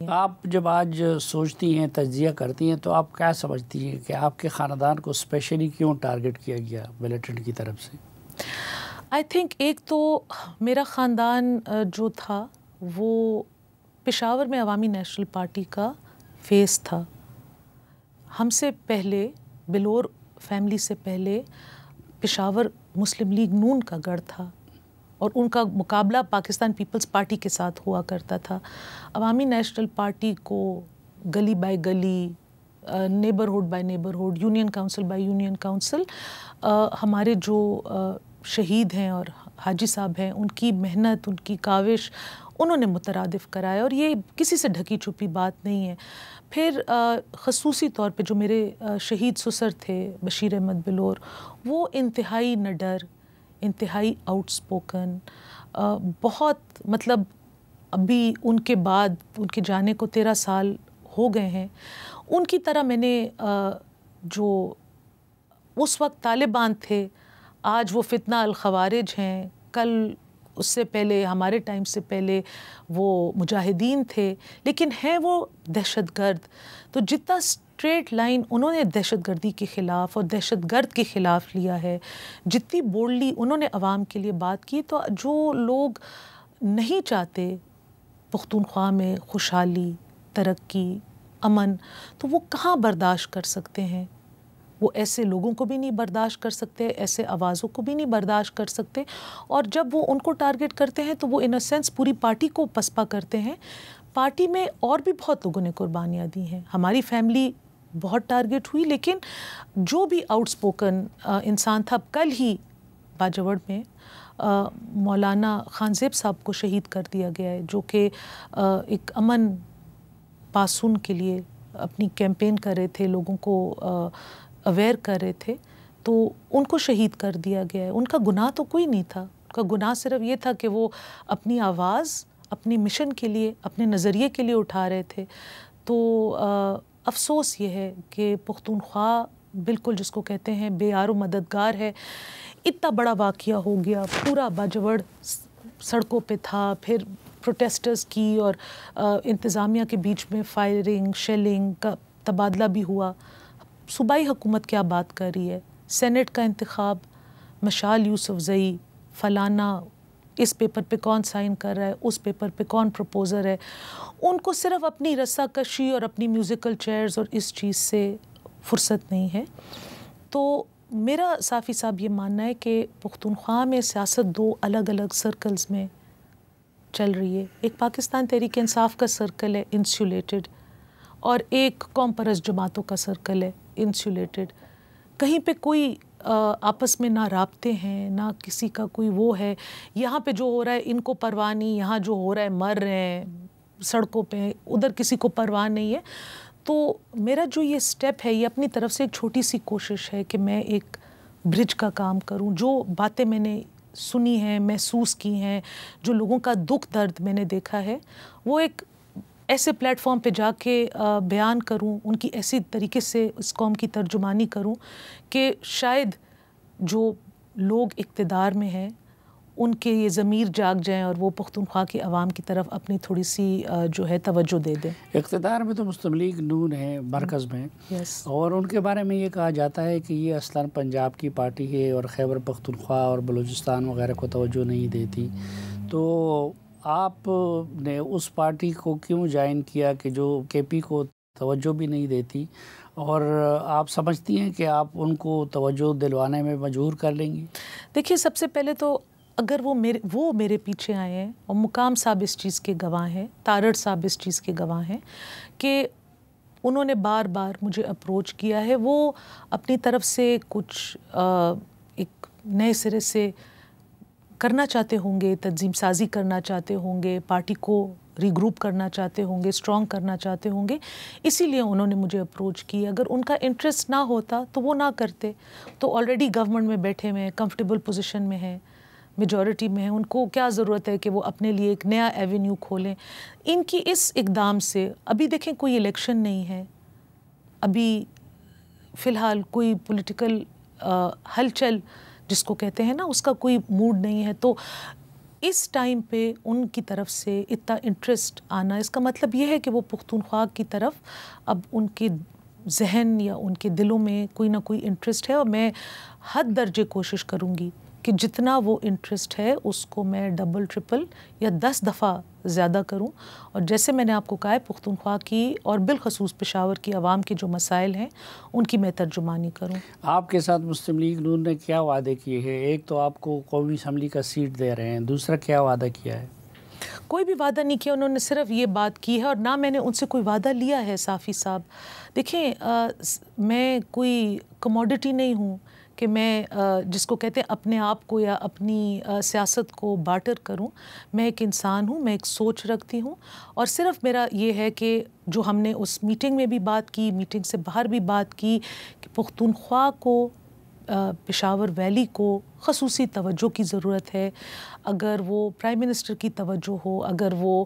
آپ جب آج سوچتی ہیں، تجزیہ کرتی ہیں، تو آپ کیا سمجھتی ہیں کہ آپ کے خاندان کو اسپیشلی کیوں ٹارگٹ کیا گیا ملیٹنٹ کی طرف سے؟ آئی تھنک ایک تو میرا خاندان جو تھا وہ پشاور میں عوامی نیشنل پارٹی کا فیس تھا. ہم سے پہلے بلور فیملی سے پہلے پشاور مسلم لیگ نون کا گڑھ تھا اور ان کا مقابلہ پاکستان پیپلز پارٹی کے ساتھ ہوا کرتا تھا. عوامی نیشنل پارٹی کو گلی بائی گلی، neighbourhood by neighbourhood, union council by union council ہمارے جو شہید ہیں اور حاجی صاحب ہیں، ان کی محنت، ان کی کاوش انہوں نے مترادف کرایا، اور یہ کسی سے ڈھکی چھپی بات نہیں ہے. پھر خصوصی طور پہ جو میرے شہید سسر تھے بشیر احمد بلور، وہ انتہائی نڈر، انتہائی آؤٹ اسپوکن، بہت مطلب ابھی ان کے بعد ان کے جانے کو 13 سال ہو گئے ہیں. ان کی طرح میں نے جو اس وقت طالبان تھے، آج وہ فتنہ الخوارج ہیں، کل اس سے پہلے ہمارے ٹائم سے پہلے وہ مجاہدین تھے، لیکن ہیں وہ دہشت گرد. تو جتنا اسٹریٹ لائن انہوں نے دہشت گردی کے خلاف اور دہشت گرد کے خلاف لیا ہے، جتنی بولڈلی انہوں نے عوام کے لیے بات کی، تو جو لوگ نہیں چاہتے پختونخوا میں خوشحالی، ترقی، امن، تو وہ کہاں برداشت کر سکتے ہیں؟ وہ ایسے لوگوں کو بھی نہیں برداشت کر سکتے، ایسے آوازوں کو بھی نہیں برداشت کر سکتے. اور جب وہ ان کو ٹارگٹ کرتے ہیں تو وہ ان اے سینس پوری پارٹی کو پسپا کرتے ہیں. پارٹی میں اور بھی بہت لوگوں نے قربانیاں دی ہیں، ہماری فیملی بہت ٹارگٹ ہوئی، لیکن جو بھی آؤٹ اسپوکن انسان تھا، کل ہی باجوڑ میں مولانا خان زیب صاحب کو شہید کر دیا گیا ہے، جو کہ ایک امن پاسون کے لیے اپنی کیمپین کر رہے تھے، لوگوں کو اویئر کر رہے تھے، تو ان کو شہید کر دیا گیا ہے. ان کا گناہ تو کوئی نہیں تھا، ان کا گناہ صرف یہ تھا کہ وہ اپنی آواز اپنی مشن کے لیے، اپنے نظریے کے لیے اٹھا رہے تھے. تو افسوس یہ ہے کہ پختونخوا بالکل جس کو کہتے ہیں بے یار و مددگار ہے. اتنا بڑا واقعہ ہو گیا، پورا باجوڑ سڑکوں پہ تھا، پھر پروٹیسٹرز کی اور انتظامیہ کے بیچ میں فائرنگ، شیلنگ کا تبادلہ بھی ہوا. صوبائی حکومت کیا بات کر رہی ہے؟ سینٹ کا انتخاب، مشال یوسف زئی، فلانا اس پیپر پہ کون سائن کر رہا ہے، اس پیپر پہ کون پروپوزر ہے. ان کو صرف اپنی رسہ کشی اور اپنی میوزیکل چیئرز اور اس چیز سے فرصت نہیں ہے. تو میرا صافی صاحب یہ ماننا ہے کہ پختونخوا میں سیاست دو الگ الگ سرکلز میں چل رہی ہے. ایک پاکستان تحریک انصاف کا سرکل ہے انسولیٹڈ، اور ایک قوم پرست جماعتوں کا سرکل ہے انسولیٹڈ. کہیں پہ کوئی آپس میں نہ رابطے ہیں، نہ کسی کا کوئی وہ ہے. یہاں پہ جو ہو رہا ہے ان کو پرواہ نہیں، یہاں جو ہو رہا ہے مر رہے ہیں سڑکوں پہ، ادھر کسی کو پرواہ نہیں ہے. تو میرا جو یہ سٹیپ ہے، یہ اپنی طرف سے ایک چھوٹی سی کوشش ہے کہ میں ایک برج کا کام کروں. جو باتیں میں نے سنی ہیں، محسوس کی ہیں، جو لوگوں کا دکھ درد میں نے دیکھا ہے، وہ ایک ایسے پلیٹ فارم پہ جا کے بیان کروں، ان کی ایسی طریقے سے اس قوم کی ترجمانی کروں کہ شاید جو لوگ اقتدار میں ہیں ان کے یہ ضمیر جاگ جائیں اور وہ پختونخوا کی عوام کی طرف اپنی تھوڑی سی جو ہے توجہ دے دیں. اقتدار میں تو مسلم لیگ نون ہے مرکز میں، اور ان کے بارے میں یہ کہا جاتا ہے کہ یہ اصلاً پنجاب کی پارٹی ہے اور خیبر پختونخوا اور بلوچستان وغیرہ کو توجہ نہیں دیتی. تو آپ نے اس پارٹی کو کیوں جوائن کیا کہ جو کے پی کو توجہ بھی نہیں دیتی، اور آپ سمجھتی ہیں کہ آپ ان کو توجہ دلوانے میں مجبور کر لیں گی؟ دیکھیے، سب سے پہلے تو اگر وہ میرے پیچھے آئے ہیں، اور مقام صاحب اس چیز کے گواہ ہیں، تارڑ صاحب اس چیز کے گواہ ہیں کہ انہوں نے بار بار مجھے اپروچ کیا ہے. وہ اپنی طرف سے کچھ ایک نئے سرے سے کرنا چاہتے ہوں گے، تنظیم سازی کرنا چاہتے ہوں گے، پارٹی کو ری گروپ کرنا چاہتے ہوں گے، اسٹرانگ کرنا چاہتے ہوں گے، اسی لیے انہوں نے مجھے اپروچ کی. اگر ان کا انٹرسٹ نہ ہوتا تو وہ نہ کرتے. تو آلریڈی گورنمنٹ میں بیٹھے ہوئے ہیں، کمفرٹیبل پوزیشن میں ہیں، میجورٹی میں ہیں، ان کو کیا ضرورت ہے کہ وہ اپنے لیے ایک نیا ایونیو کھولیں. ان کی اس اقدام سے ابھی دیکھیں کوئی الیکشن نہیں ہے، ابھی فی الحال کوئی پولیٹیکل ہلچل جس کو کہتے ہیں نا، اس کا کوئی موڈ نہیں ہے. تو اس ٹائم پہ ان کی طرف سے اتنا انٹرسٹ آنا، اس کا مطلب یہ ہے کہ وہ پختونخوا کی طرف اب ان کے ذہن یا ان کے دلوں میں کوئی نہ کوئی انٹرسٹ ہے، اور میں حد درجے کوشش کروں گی کہ جتنا وہ انٹرسٹ ہے اس کو میں ڈبل ٹرپل یا 10 دفعہ زیادہ کروں، اور جیسے میں نے آپ کو کہا ہے پختونخوا کی اور بالخصوص پشاور کی عوام کے جو مسائل ہیں ان کی میں ترجمانی کروں۔ آپ کے ساتھ مسلم لیگ نون نے کیا وعدے کیے ہیں؟ ایک تو آپ کو قومی اسمبلی کا سیٹ دے رہے ہیں، دوسرا کیا وعدہ کیا ہے؟ کوئی بھی وعدہ نہیں کیا، انہوں نے صرف یہ بات کی ہے، اور نہ میں نے ان سے کوئی وعدہ لیا ہے۔ صافی صاحب دیکھیں، میں کوئی کموڈٹی نہیں ہوں کہ میں جس کو کہتے ہیں اپنے آپ کو یا اپنی سیاست کو بارٹر کروں۔ میں ایک انسان ہوں، میں ایک سوچ رکھتی ہوں، اور صرف میرا یہ ہے کہ جو ہم نے اس میٹنگ میں بھی بات کی، میٹنگ سے باہر بھی بات کی، کہ پختونخوا کو، پشاور ویلی کو خصوصی توجہ کی ضرورت ہے۔ اگر وہ پرائم منسٹر کی توجہ ہو، اگر وہ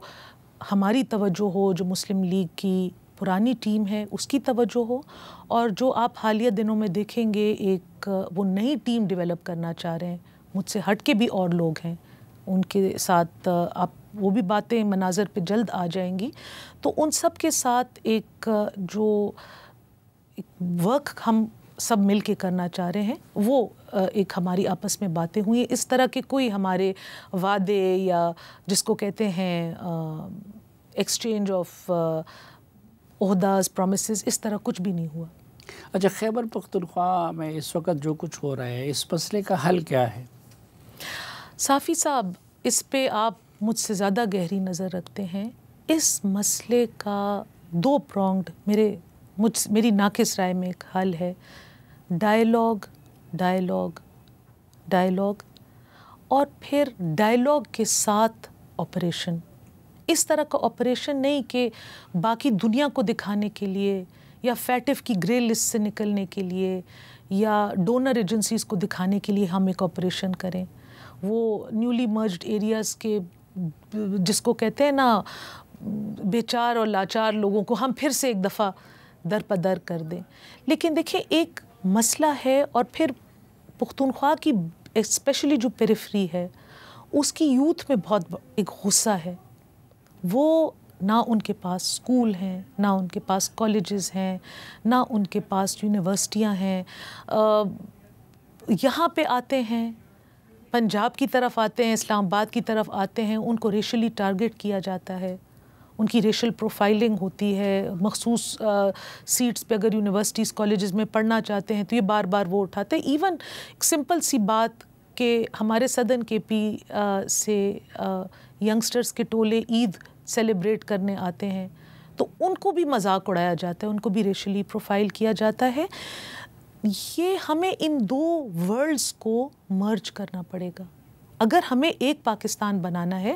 ہماری توجہ ہو، جو مسلم لیگ کی پرانی ٹیم ہے اس کی توجہ ہو، اور جو آپ حالیہ دنوں میں دیکھیں گے ایک وہ نئی ٹیم ڈیولپ کرنا چاہ رہے ہیں، مجھ سے ہٹ کے بھی اور لوگ ہیں ان کے ساتھ، آپ وہ بھی باتیں مناظر پہ جلد آ جائیں گی، تو ان سب کے ساتھ ایک جو ورک ہم سب مل کے کرنا چاہ رہے ہیں، وہ ایک ہماری آپس میں باتیں ہوئی ہیں۔ اس طرح کے کوئی ہمارے وعدے یا جس کو کہتے ہیں ایکسچینج آف عہداز، پرومسز، اس طرح کچھ بھی نہیں ہوا۔ اچھا، خیبر پختونخوا میں اس وقت جو کچھ ہو رہا ہے، اس مسئلے کا حل کیا ہے؟ صافی صاحب، اس پہ آپ مجھ سے زیادہ گہری نظر رکھتے ہیں۔ اس مسئلے کا 2 پرونگڈ میری ناقص رائے میں ایک حل ہے: ڈائیلاگ، ڈائیلاگ، ڈائیلاگ، اور پھر ڈائیلاگ کے ساتھ آپریشن۔ اس طرح کا آپریشن نہیں کہ باقی دنیا کو دکھانے کے لیے یا فیٹف کی گرے لسٹ سے نکلنے کے لیے یا ڈونر ایجنسیز کو دکھانے کے لیے ہم ایک آپریشن کریں، وہ نیولی مرجڈ ایریاز کے جس کو کہتے ہیں نا بیچار اور لاچار لوگوں کو ہم پھر سے ایک دفعہ در پدر کر دیں۔ لیکن دیکھیں، ایک مسئلہ ہے، اور پھر پختونخوا کی اسپیشلی جو پیریفری ہے اس کی یوتھ میں بہت ایک غصہ ہے۔ وہ نہ ان کے پاس اسکول ہیں، نہ ان کے پاس کالجز ہیں، نہ ان کے پاس یونیورسٹیاں ہیں۔ یہاں پہ آتے ہیں، پنجاب کی طرف آتے ہیں، اسلام آباد کی طرف آتے ہیں، ان کو ریشلی ٹارگٹ کیا جاتا ہے، ان کی ریشل پروفائلنگ ہوتی ہے۔ مخصوص سیٹس پہ اگر یونیورسٹیز کالجز میں پڑھنا چاہتے ہیں تو یہ بار بار وہ اٹھاتے ہیں۔ ایون ایک سمپل سی بات کہ ہمارے صدن کے پی سے ینگسٹرز کے ٹولے عید سیلیبریٹ کرنے آتے ہیں تو ان کو بھی مذاق اڑایا جاتا ہے، ان کو بھی ریشلی پروفائل کیا جاتا ہے۔ یہ ہمیں ان 2 ورلڈز کو مرج کرنا پڑے گا۔ اگر ہمیں ایک پاکستان بنانا ہے،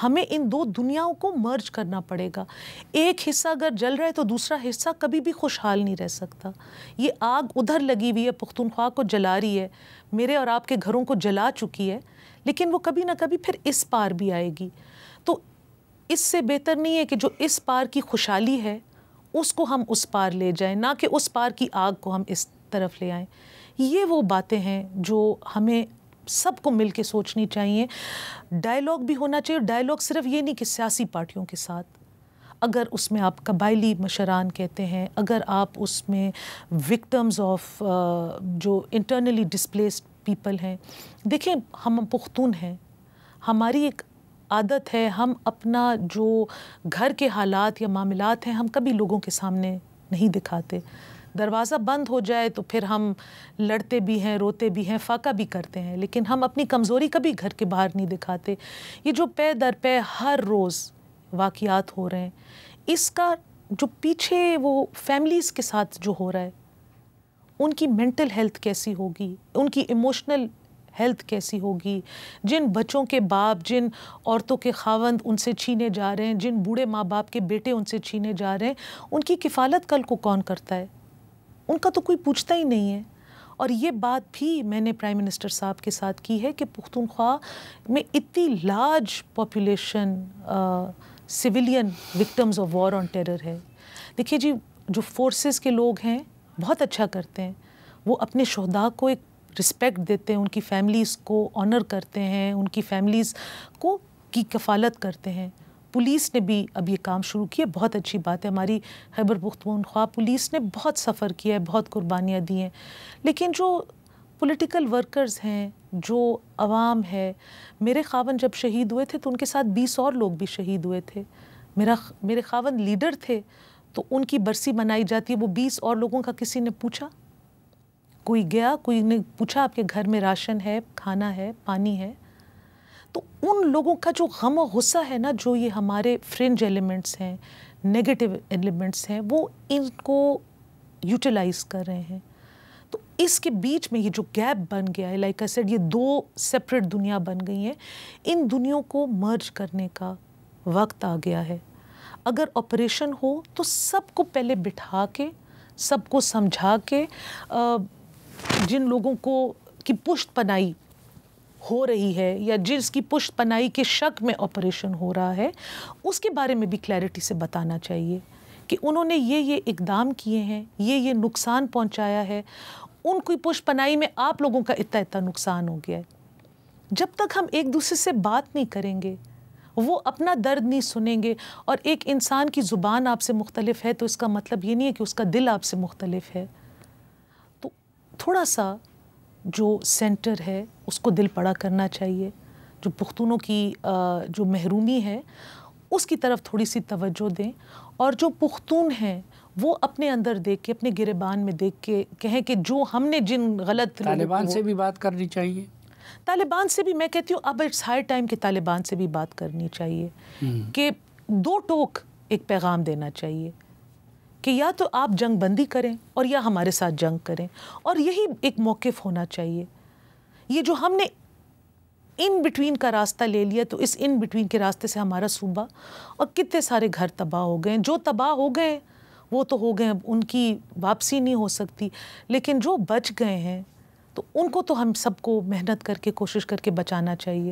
ہمیں ان 2 دنیاؤں کو مرج کرنا پڑے گا۔ ایک حصہ اگر جل رہا ہے تو دوسرا حصہ کبھی بھی خوشحال نہیں رہ سکتا۔ یہ آگ ادھر لگی ہوئی ہے، پختونخوا کو جلا رہی ہے، میرے اور آپ کے گھروں کو جلا چکی ہے، لیکن وہ کبھی نہ کبھی پھر اس پار بھی آئے گی۔ تو اس سے بہتر نہیں ہے کہ جو اس پار کی خوشحالی ہے اس کو ہم اس پار لے جائیں، نہ کہ اس پار کی آگ کو ہم اس طرف لے آئیں۔ یہ وہ باتیں ہیں جو ہمیں سب کو مل کے سوچنی چاہیے۔ ڈائیلاگ بھی ہونا چاہیے، اور ڈائیلاگ صرف یہ نہیں کہ سیاسی پارٹیوں کے ساتھ، اگر اس میں آپ قبائلی مشران کہتے ہیں، اگر آپ اس میں وکٹمز آف جو انٹرنلی ڈسپلیسڈ پیپل ہیں، دیکھیں ہم پختون ہیں، ہماری ایک عادت ہے، ہم اپنا جو گھر کے حالات یا معاملات ہیں ہم کبھی لوگوں کے سامنے نہیں دکھاتے۔ دروازہ بند ہو جائے تو پھر ہم لڑتے بھی ہیں، روتے بھی ہیں، فاقہ بھی کرتے ہیں، لیکن ہم اپنی کمزوری کبھی گھر کے باہر نہیں دکھاتے۔ یہ جو پے در پے ہر روز واقعات ہو رہے ہیں، اس کا جو پیچھے وہ فیملیز کے ساتھ جو ہو رہا ہے، ان کی مینٹل ہیلتھ کیسی ہوگی، ان کی ایموشنل ہیلتھ کیسی ہوگی، جن بچوں کے باپ، جن عورتوں کے خاوند ان سے چھینے جا رہے ہیں، جن بوڑھے ماں باپ کے بیٹے ان سے چھینے جا رہے ہیں، ان کی کفالت کل کو کون کرتا ہے؟ ان کا تو کوئی پوچھتا ہی نہیں ہے۔ اور یہ بات بھی میں نے پرائم منسٹر صاحب کے ساتھ کی ہے کہ پختونخوا میں اتنی large population civilian victims of war on terror ہے۔ دیکھیے جی، جو فورسز کے لوگ ہیں بہت اچھا کرتے ہیں، وہ اپنے شہداء کو ایک رسپیکٹ دیتے ہیں, ان کی فیملیز کو آنر کرتے ہیں, ان کی فیملیز کو کی کفالت کرتے ہیں. پولیس نے بھی اب یہ کام شروع کیا, بہت اچھی بات ہے. ہماری خیبر پختونخوا پولیس نے بہت سفر کیا ہے, بہت قربانیاں دی ہیں. لیکن جو پولیٹیکل ورکرز ہیں, جو عوام ہے, میرے خاوند جب شہید ہوئے تھے تو ان کے ساتھ 20 اور لوگ بھی شہید ہوئے تھے. میرے خاوند لیڈر تھے تو ان کی برسی منائی جاتی ہے. وہ 20 اور لوگوں کا کسی نے پوچھا؟ کوئی گیا, کوئی نے پوچھا آپ کے گھر میں راشن ہے, کھانا ہے, پانی ہے؟ تو ان لوگوں کا جو غم و غصہ ہے نا, جو یہ ہمارے فرنج ایلیمنٹس ہیں, نیگیٹو ایلیمنٹس ہیں, وہ ان کو یوٹیلائز کر رہے ہیں. تو اس کے بیچ میں یہ جو گیپ بن گیا ہے, لائک آئی سیڈ, یہ 2 سیپریٹ دنیا بن گئی ہیں. ان دنیاوں کو مرج کرنے کا وقت آ گیا ہے. اگر آپریشن ہو تو سب کو پہلے بٹھا کے, سب کو سمجھا کے, جن لوگوں کو کی پشت پناہی ہو رہی ہے یا جس کی پشت پناہی کے شک میں آپریشن ہو رہا ہے, اس کے بارے میں بھی کلیئرٹی سے بتانا چاہیے کہ انہوں نے یہ اقدام کیے ہیں, یہ نقصان پہنچایا ہے. ان کی پشت پناہی میں آپ لوگوں کا اتنا نقصان ہو گیا ہے. جب تک ہم ایک دوسرے سے بات نہیں کریں گے, وہ اپنا درد نہیں سنیں گے, اور ایک انسان کی زبان آپ سے مختلف ہے تو اس کا مطلب یہ نہیں ہے کہ اس کا دل آپ سے مختلف ہے. تو تھوڑا سا جو سینٹر ہے اس کو دل پڑا کرنا چاہیے. جو پختونوں کی جو محرومی ہے اس کی طرف تھوڑی سی توجہ دیں, اور جو پختون ہیں وہ اپنے اندر دیکھ کے, اپنے گریبان میں دیکھ کے کہیں کہ جو ہم نے جن غلط طالبان سے بھی بات کرنی چاہیے. طالبان سے بھی میں کہتی ہوں اب اٹس ہائی ٹائم کہ طالبان سے بھی بات کرنی چاہیے, کہ 2 ٹوک ایک پیغام دینا چاہیے کہ یا تو آپ جنگ بندی کریں اور یا ہمارے ساتھ جنگ کریں, اور یہی ایک موقف ہونا چاہیے. یہ جو ہم نے ان بٹوین کا راستہ لے لیا, تو اس ان بٹوین کے راستے سے ہمارا صوبہ اور کتنے سارے گھر تباہ ہو گئے. جو تباہ ہو گئے وہ تو ہو گئے, اب ان کی واپسی نہیں ہو سکتی, لیکن جو بچ گئے ہیں تو ان کو تو ہم سب کو محنت کر کے کوشش کر کے بچانا چاہیے.